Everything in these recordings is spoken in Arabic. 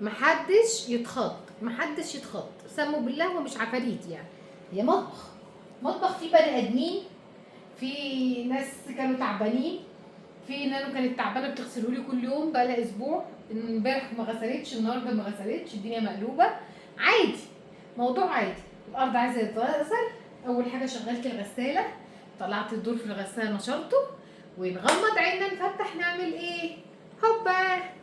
محدش يتخض، محدش يتخض، سموا بالله هو مش عفاريت يعني، هي مطبخ فيه بني ادمين، في ناس كانوا تعبانين، في نانو كانت تعبانه بتغسله لي كل يوم بقى لها اسبوع، امبارح ما غسلتش، النهارده ما غسلتش، الدنيا مقلوبه عادي، موضوع عادي. الارض عايزه تتغسل، اول حاجه شغلت الغساله، طلعت الدور في الغساله نشرته، ونغمض عيننا نفتح نعمل ايه؟ هوبا.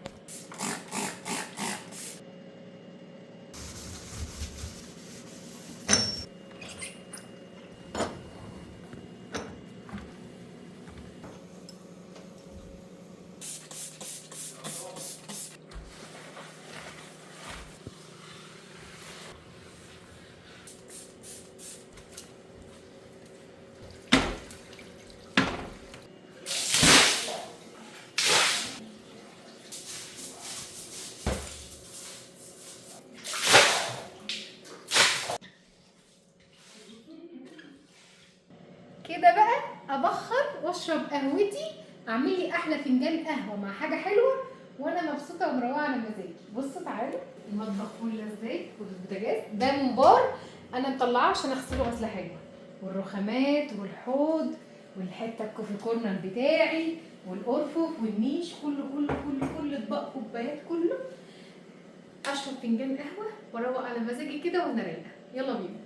كده بقى ابخر واشرب قهوتي، اعمل لي احلى فنجان قهوه مع حاجه حلوه، وانا مبسوطه ومروقه على مزاجي. بصوا تعالوا المطبخ فل ازاي، والبوتاجاز ده ممبار انا مطلعاه عشان اغسله غسله حلوه، والرخامات والحوض والحته الكوفي كورنر بتاعي والارفف والنيش، كله اطباق كوبايات كله. اشرب فنجان قهوه واروق على مزاجي كده وانا رايقه. يلا بينا.